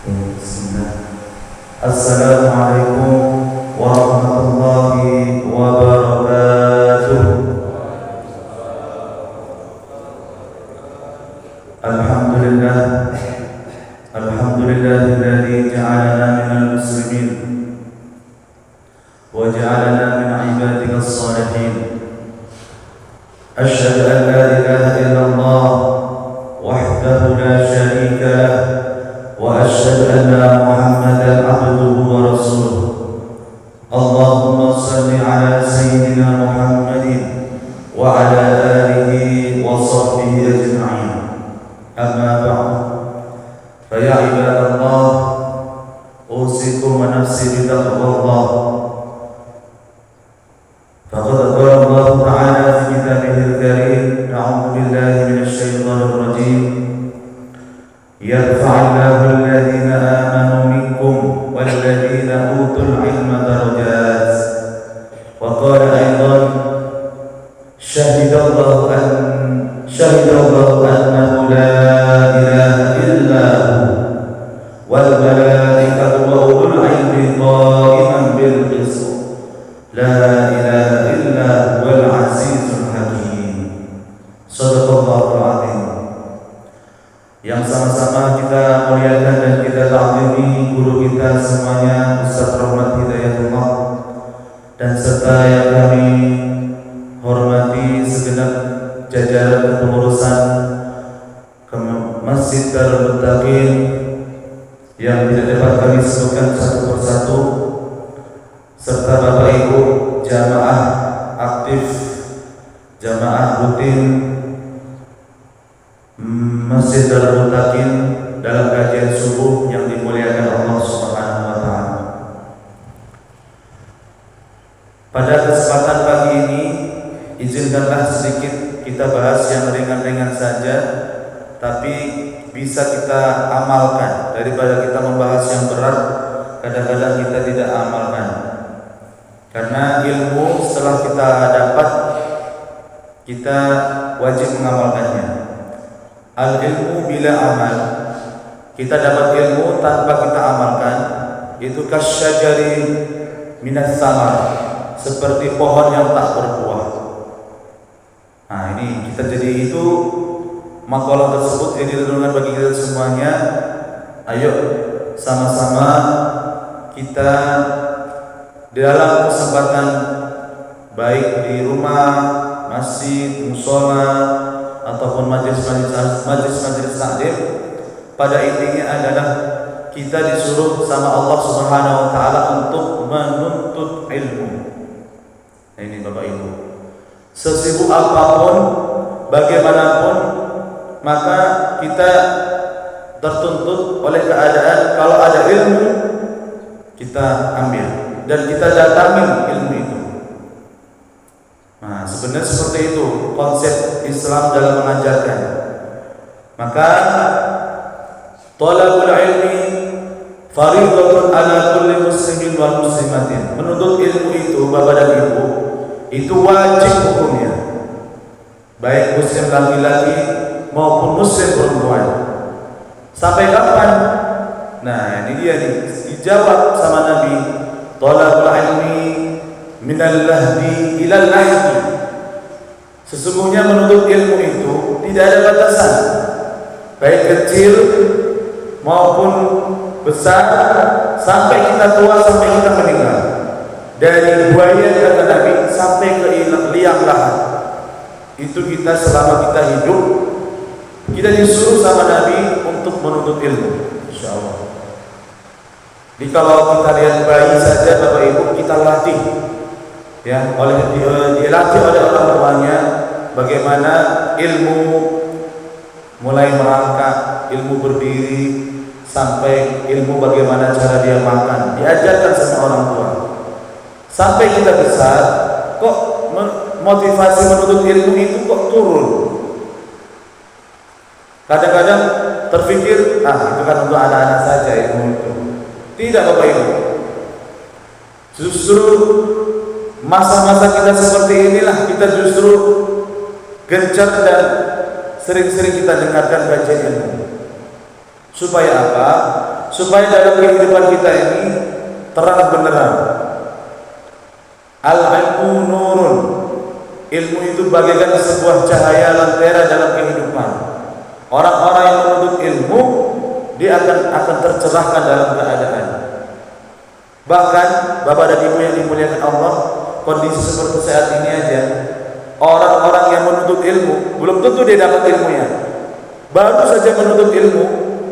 Bismillah. Assalamualaikum warahmatullahi wabarakatuh. Alhamdulillah, alhamdulillahilladzi ja'alana minal muslimin wa ja'alana min ibadikas shalihin. Asyhadu an la ilaha illallah wahdahu la syarika lah wa asyhadu anna Muhammadan abduhu wa rasuluh. Allahumma salli ala sayyidina Muhammadin wa ala alihi wa sahbihi ajma'in. Amma ba'du. Fa ya ibadallah, usikum wa nafsi bi taqwallah. Faqad qala Allah ta'ala fi kitabihil karim, a'udzu billahi minasy syaithanir rajim. Yarfa'illahu alladhina amanu minkum walladhina utul ilma darajat. Wa qala aidan syahidallahu annahu la ilaha illa hu wal malaikatu wa ulul ilmi qa'iman bil qist. La ilaha illa huwal azizul hakim. Shadaqallahul azim. Yang sama-sama kita muliakan dan kita ta'zimi guru kita semuanya, Ustaz Rahmat Hidayatullah, dan serta yang kami hormati segenap jajaran kepengurusan Masjid Darul Muttaqin yang tidak dapat kami sebutkan satu persatu, serta Bapak Ibu jamaah aktif, jamaah rutin Masjid Darul Muttaqin dalam kajian subuh yang dimuliakan Allah Subhanahu wa taala. Pada kesempatan pagi ini, izinkanlah sedikit kita bahas yang ringan-ringan saja, tapi bisa kita amalkan daripada kita membahas yang berat. Kadang-kadang kita tidak amalkan, karena ilmu setelah kita dapat, kita wajib mengamalkannya. Al-ilmu bila amal, kita dapat ilmu tanpa kita amalkan, itu kasyajari minas samar, seperti pohon yang tak berbuah. Nah, ini kita jadi itu makalah tersebut yang direnungkan bagi kita semuanya. Ayo sama-sama kita di dalam kesempatan baik di rumah, masjid, mushola, ataupun majlis-majlis taklim, pada intinya adalah kita disuruh sama Allah Subhanahu wa taala untuk menuntut ilmu. Nah, ini Bapak Ibu, sesibuk apapun, bagaimanapun, maka kita tertuntut oleh keadaan kalau ada ilmu kita ambil dan kita datangi ilmu itu. Nah, sebenarnya seperti itu konsep Islam dalam mengajarkan. Maka talabul ilmi fardhatun ala kulli muslimin wal muslimatin. Menuntut ilmu itu, Bapak dan Ibu, itu wajib hukumnya, baik muslim laki-laki maupun muslim perempuan. Sampai kapan? Nah, ini dia nih, dijawab sama Nabi, talabul ilmi minal lahdi ilal lahdi. Sesungguhnya menuntut ilmu itu tidak ada batasan, baik kecil maupun besar, sampai kita tua, sampai kita meninggal. Dari buaya kata Nabi sampai ke liang lahat, itu kita selama kita hidup, kita disuruh sama Nabi untuk menuntut ilmu, insyaallah. Jadi kalau kita lihat bayi saja Bapak Ibu, kita latih, ya, dilatih oleh orang tuanya bagaimana ilmu, mulai merangkak, ilmu berdiri, sampai ilmu bagaimana cara dia makan, diajarkan sama orang tua. Sampai kita besar, kok motivasi menuntut ilmu itu kok turun? Kadang-kadang terpikir, itu kan untuk anak-anak saja ilmu itu. Tidak Bapak Ibu, justru masa-masa kita seperti inilah kita justru gencar dan sering-sering kita dengarkan kajian ilmu. Supaya apa? supaya dalam kehidupan kita ini terang benderang. Al-ilmu nurun, ilmu itu bagaikan sebuah cahaya lentera dalam kehidupan. Orang-orang yang menuntut ilmu, dia akan tercerahkan dalam keadaan. Bahkan Bapak dan Ibu yang dimuliakan Allah, kondisi seperti saat ini aja, orang-orang yang menuntut ilmu belum tentu dia dapat ilmunya. Baru saja menuntut ilmu,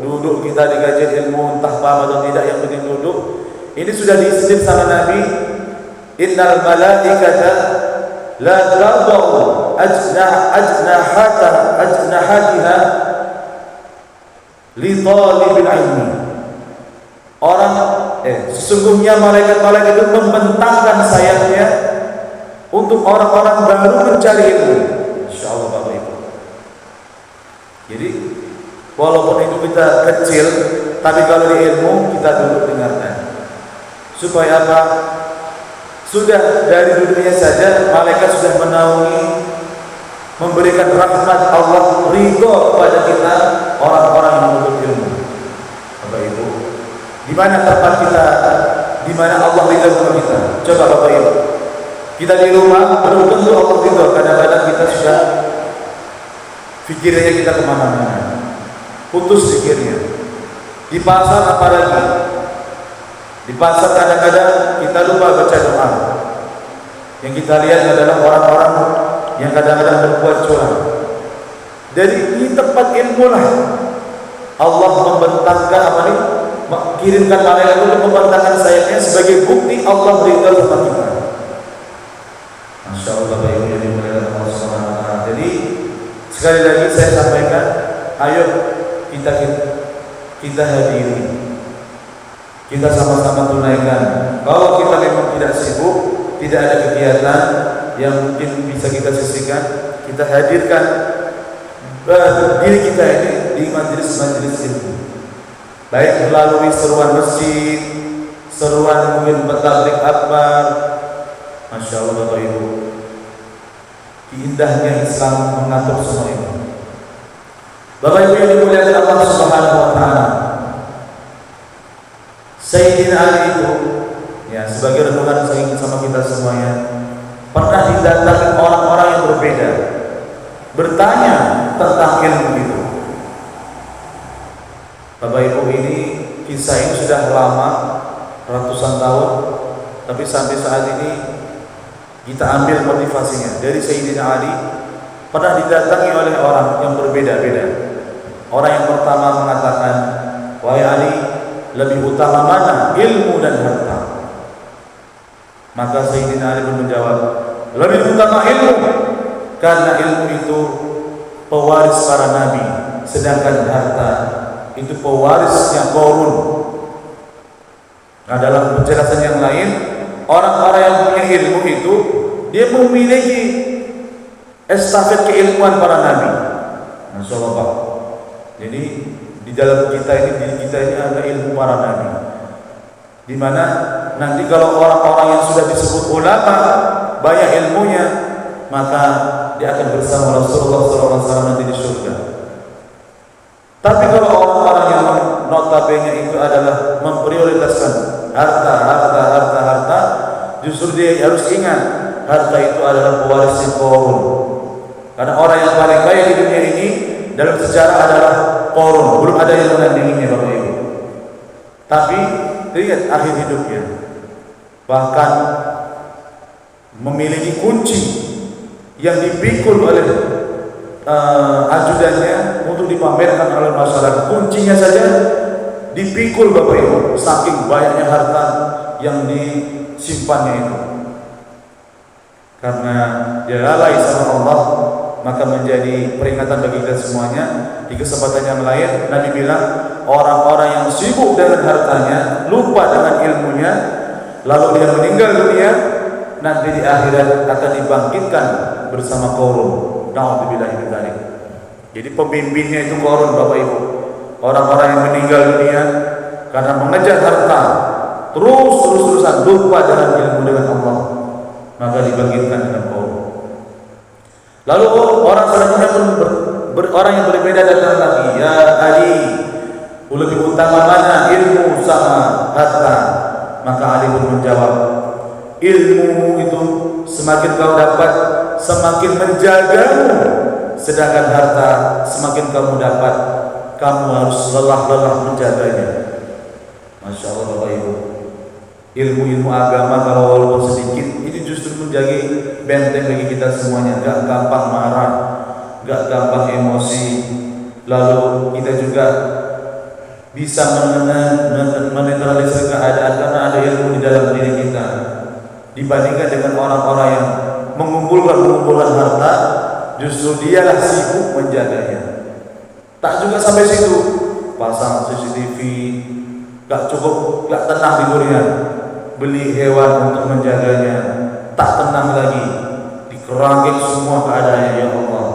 duduk kita dikaji ilmu, entah paham atau tidak, yang penting duduk. Ini sudah diizinkan sama Nabi, innal malaikata la tadau ajnahatiha li talibil ilmi. Sesungguhnya malaikat-malaikat itu membentangkan sayapnya untuk orang-orang baru mencari ilmu. Insyaallah Bapak Ibu. Jadi walaupun itu kita kecil, tapi kalau di ilmu kita duduk dengarkan. Supaya apa? Sudah dari duduknya saja malaikat sudah menaungi, memberikan rahmat Allah, ridho kepada kita orang-orang yang menuntut ilmu. Bapak Ibu, di mana tempat kita, di mana Allah ridho kepada kita? Coba Bapak Ibu, kita di rumah belum tentu Allah ridho. Kadang-kadang kita sudah pikirnya kita kemana-mana, putus pikirnya. Di pasar apalagi, di pasar kadang-kadang kita lupa baca doa. Yang kita lihat adalah orang-orang yang kadang-kadang berbuat curang. Dari di tempat ilmu lah Allah membentangkan kirimkan malaikat untuk membentangkan sayapnya sebagai bukti Allah ridha sama kita. Masya Allah Bapak Ibu yang dimuliakan Allah Subhanahu wa Ta'ala. Jadi sekali lagi saya sampaikan, ayo kita hadiri, kita sama-sama tunaikan. Kalau kita memang tidak sibuk, tidak ada kegiatan yang mungkin bisa kita sisihkan, kita hadirkan diri kita ini di majelis-majelis ilmu, baik melalui seruan masjid, seruan mungkin tabligh akbar. Masya Allah Bapak Ibu, indahnya Islam mengatur semua itu. Bapak Ibu yang dimuliakan Allah Subhanahu wa Ta'ala, Sayyidina Ali itu, ya, sebagai renungan saya ingin sama kita semuanya, pernah didatangi orang-orang yang berbeda, bertanya tentang ilmu itu. Bapak Ibu, ini kisah ini sudah lama, ratusan tahun, tapi sampai saat ini kita ambil motivasinya dari Sayyidina Ali. Pernah didatangi oleh orang yang berbeda-beda. Orang yang pertama mengatakan, wahai Ali, lebih utama mana, ilmu dan harta? Maka Sayyidina Ali pun menjawab, lebih utama ilmu, karena ilmu itu pewaris para nabi, sedangkan harta itu pewarisnya Qarun. Nah, dalam penjelasan yang lain, orang-orang yang punya ilmu itu dia memiliki estafet keilmuan para nabi. Masya Allah Pak. Jadi di dalam kita ini, diri kita ini ada ilmu para nabi, di mana nanti kalau orang-orang yang sudah disebut ulama banyak ilmunya, maka dia akan bersama Rasulullah SAW nanti di surga. Tapi kalau orang-orang yang notabene itu adalah memprioritaskan harta, justru dia harus ingat harta itu adalah pewarisnya Qarun. Karena orang yang paling kaya di dunia ini dalam sejarah adalah Qarun, belum ada yang menandinginya Bapak Ibu. Tapi lihat akhir hidupnya, bahkan memiliki kunci yang dipikul oleh ajudannya untuk dipamerkan oleh masyarakat. Kuncinya saja dipikul Bapak Ibu, saking banyaknya harta yang disimpannya itu. Karena dia lalai sama Allah, maka menjadi peringatan bagi kita semuanya. Di kesempatan yang lain Nabi bilang, orang-orang yang sibuk dengan hartanya, lupa dengan ilmunya, lalu dia meninggal dunia, nanti di akhirat akan dibangkitkan bersama Qarun. Na'udzubillah min dzalik. Jadi pemimpinnya itu Qarun Bapak Ibu. Orang-orang yang meninggal dunia karena mengejar harta, terus-terusan lupa dengan ilmu dengan Allah, maka dibangkitkan dengan Qarun. Lalu orang selanjutnya pun orang yang berbeda datang lagi, ya Ali, lebih utama mana, ilmu sama harta? Maka Ali pun menjawab, ilmu itu semakin kau dapat, semakin menjagamu. Sedangkan harta semakin kamu dapat, kamu harus lelah-lelah menjaganya. Masya Allah Bapak Ibu. Ilmu-ilmu agama kalau walaupun sedikit, ini justru menjadi benteng bagi kita semuanya. Gak gampang marah, gak gampang emosi. Lalu kita juga bisa menetralisir keadaan karena ada ilmu di dalam diri kita. Dibandingkan dengan orang-orang yang mengumpulkan harta, justru dialah sibuk menjaganya. Tak juga sampai situ, pasang CCTV, gak cukup, gak tenang tidurnya, beli hewan untuk menjaganya, tak tenang lagi, dikerangkeng semua keadaannya. Ya Allah,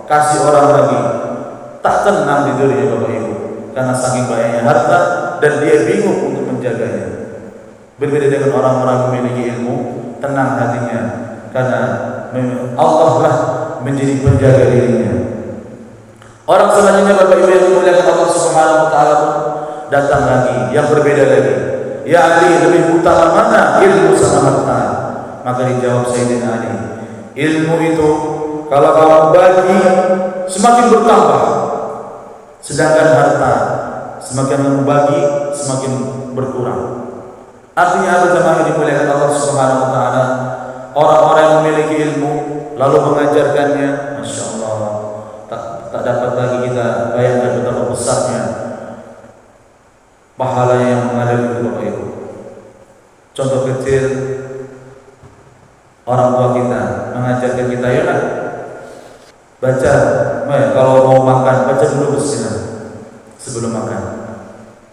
kasih orang lagi, tak tenang tidurnya Bapak Ibu, karena saking banyaknya harta dan dia bingung untuk menjaganya. Berbeda dengan orang-orang yang memiliki ilmu, tenang hatinya karena Allah lah menjadi penjaga dirinya. Orang selanjutnya Bapak Ibu yang dimuliakan Allah Subhanahu wa taala datang lagi yang berbeda lagi. Ya Ali, lebih utama mana, ilmu sama harta? Maka dijawab Sayyidina Ali, ilmu itu kalau kamu bagi semakin bertambah, sedangkan harta semakin kamu bagi semakin berkurang. Artinya apa jemaah yang dimuliakan Allah Subhanahu wa taala? Orang-orang yang memiliki ilmu lalu mengajarkannya, Masya Allah, tak dapat lagi kita bayangkan betapa besarnya pahala yang mengalir itu Bapak Ibu. Contoh kecil, orang tua kita mengajarkan kita, ya nak, baca, kalau mau makan baca dulu bismillah sebelum makan.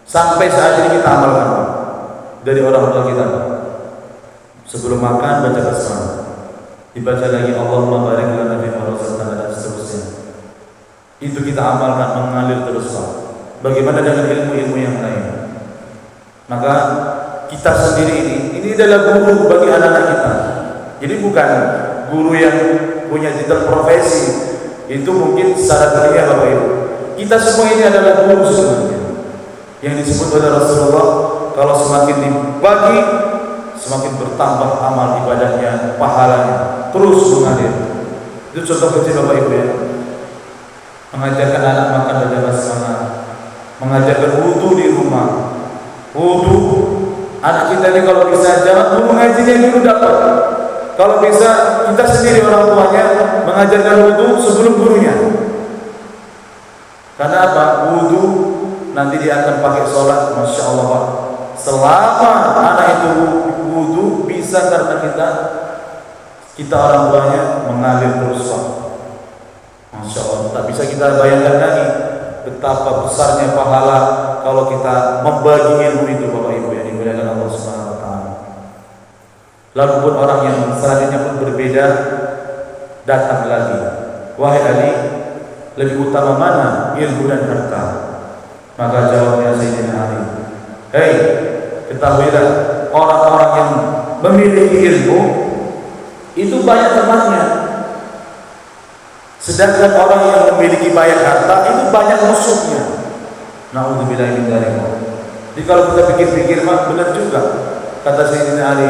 Sampai saat ini kita amalkan dari orang tua kita. Sebelum makan baca basmalah, dibaca lagi Allahumma barik lana fi ma razaqtana dan seterusnya. Itu kita amalkan, mengalir terus Pak. Bagaimana dengan ilmu-ilmu yang lain? Maka kita sendiri ini adalah guru bagi anak-anak kita. Jadi bukan guru yang punya titel profesi, itu mungkin secara dunia Bapak Ibu. Kita semua ini adalah guru sebenarnya. Yang disebut oleh Rasulullah, kalau semakin dibagi, semakin bertambah amal ibadahnya, pahalanya terus mengalir. Itu contoh kecil Bapak Ibu ya. Mengajarkan anak makan baca basmalah, mengajarkan wudu di rumah. Wudu, anak kita ini kalau bisa jangan guru ngajinya dulu dapat. Kalau bisa kita sendiri orang tuanya mengajarkan wudu sebelum gurunya. Karena apa? Wudu nanti dia akan pakai sholat, Masya Allah Pak. Selama anak itu wudu bisa karena kita orang tuanya mengalir terus Pak. Masya Allah, tak bisa kita bayangkan lagi betapa besarnya pahala kalau kita membagi ilmu itu Bapak Ibu yang dimuliakan Allah Subhanahu wa taala. Lalu pun orang yang selanjutnya pun berbeda datang lagi. Wahai Ali, lebih utama mana, ilmu dan harta? Maka jawabnya Sayyidina Ali, hei, ketahuilah orang-orang yang memiliki ilmu itu banyak temannya. Sedangkan orang yang memiliki banyak harta itu banyak musuhnya. Na'udzubillahi min dzalik. Jadi kalau kita pikir-pikir Pak, benar juga kata Sayyidina Ali.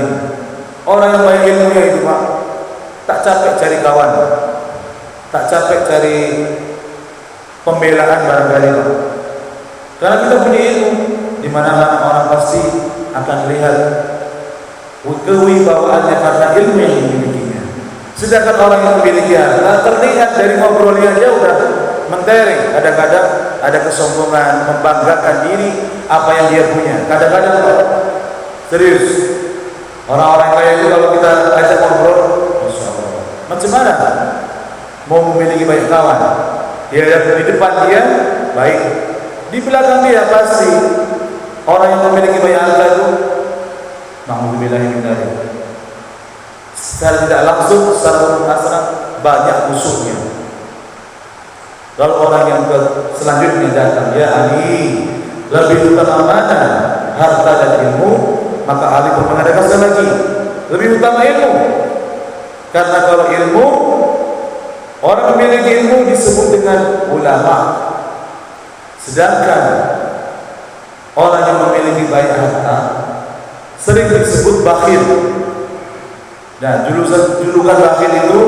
Orang yang banyak ilmunya itu Pak, tak capek cari kawan, tak capek cari pembelaan barangkali Pak. Karena kita punya ilmu, di mana-mana orang pasti akan lihat kewibawaannya karena ilmu yang dimilikinya. Sedangkan orang yang memiliki harta terlihat dari ngobrolnya dia udah mentereng. Kadang-kadang ada kesombongan, membanggakan diri apa yang dia punya. Kadang-kadang serius, orang-orang kaya itu kalau kita ajak ngobrol, Masya Allah, macam mana mau memiliki banyak kawan? Dia di depan dia baik, di belakang dia pasti orang yang memiliki banyak harta itu na'udzubillahi min dzalik. Secara tidak langsung, secara kasar banyak musuhnya. Lalu orang yang selanjutnya datang, ya Ali, lebih utama mana, harta dan ilmu? Maka Ali pun mengatakan lagi, lebih utama ilmu. Karena kalau ilmu, orang memiliki ilmu disebut dengan ulama. Sedangkan banyak harta sering disebut bakhil. Nah, julukan bakhil itu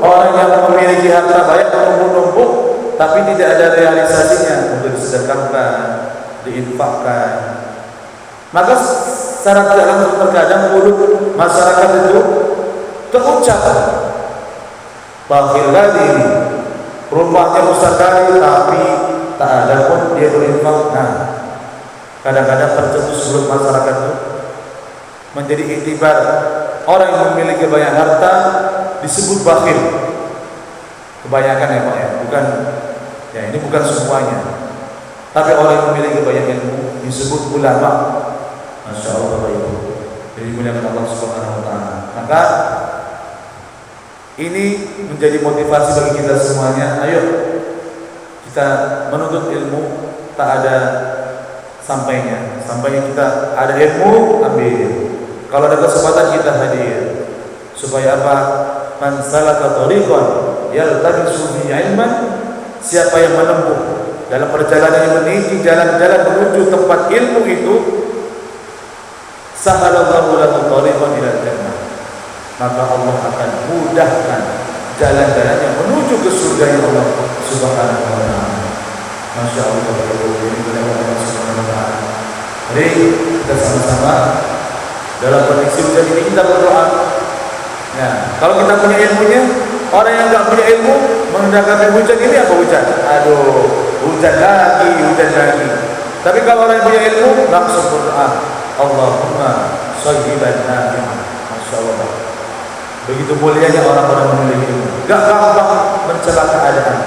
orang yang memiliki harta banyak menumpuk tapi tidak ada realisasinya untuk disedekahkan, diinfakkan. Maka secara tidak langsung terkadang mulut masyarakat itu terucap bakhil kali ini, rumahnya besar kali tapi tak ada pun dia berinfak. Nah, kadang-kadang tercetus mulut masyarakat itu menjadi iktibar orang yang memiliki banyak harta disebut bakhil. Kebanyakan ya Pak ya, bukan ya, ini bukan semuanya. Tapi orang yang memiliki banyak ilmu disebut ulama. Masya Allah Bapak Ibu, jadi dimuliakan Allah Subhanahu Wa Taala. Maka ini menjadi motivasi bagi kita semuanya. Ayo kita menuntut ilmu, tak ada sampainya. Sampainya kita ada ilmu, ambil. Kalau ada kesempatan kita hadir. Supaya apa? Man salaka tariqan yaltamisu fihi ilman, siapa yang menempuh dalam perjalanan meniti jalan-jalan menuju tempat ilmu itu, sahalallahu lahu tariqan ila jannah, maka Allah akan mudahkan jalan-jalannya menuju ke surga yang Allah Subhanahu wa taala. Masya Allah, ini benar Allah Subhanahu wa taala. Mari kita sama-sama dalam kondisi hujan ini kita berdoa. Nah, kalau kita punya ilmunya, orang yang enggak punya ilmu menghadapi hujan ini apa hujan? Aduh, hujan lagi. Tapi kalau orang yang punya ilmu langsung berdoa, Allahumma shayyiban nafi'an. Masya Allah. Begitu mulianya orang-orang memiliki ilmu. Gak gampang mencela keadaan,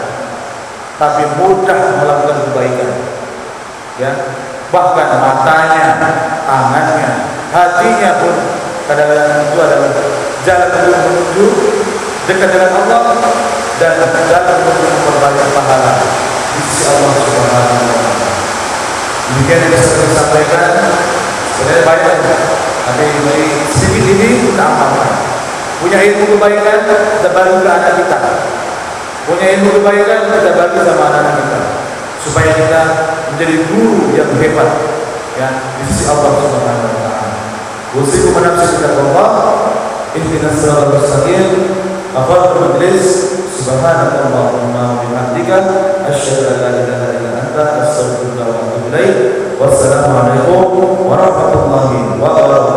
tapi mudah melakukan kebaikan. Ya, bahkan matanya, tangannya, hatinya pun kadang-kadang itu adalah jalan menuju dekat dengan Allah dan jalan menuju memperbanyak pahala di sisi Allah Subhanahu wa taala. Demikian yang bisa saya sampaikan. Sebenarnya banyak, tapi dari sedikit ini kita amalkan. Punya ilmu kebaikan kita bagi ke anak kita. Punya ilmu kebaikan kita bagi sama anak-anak kita, supaya kita menjadi guru yang hebat ya di sisi Allah Subhanahu wa taala. Usikum nafsi taqwa, ihdinas siratal mustaqim. Afadhal majlis, subhanakallahumma wa bihamdika, asyhadu an la ilaha illa anta, astaghfiruka wa atubu ilaik. Wassalamu alaikum warahmatullahi wabarakatuh.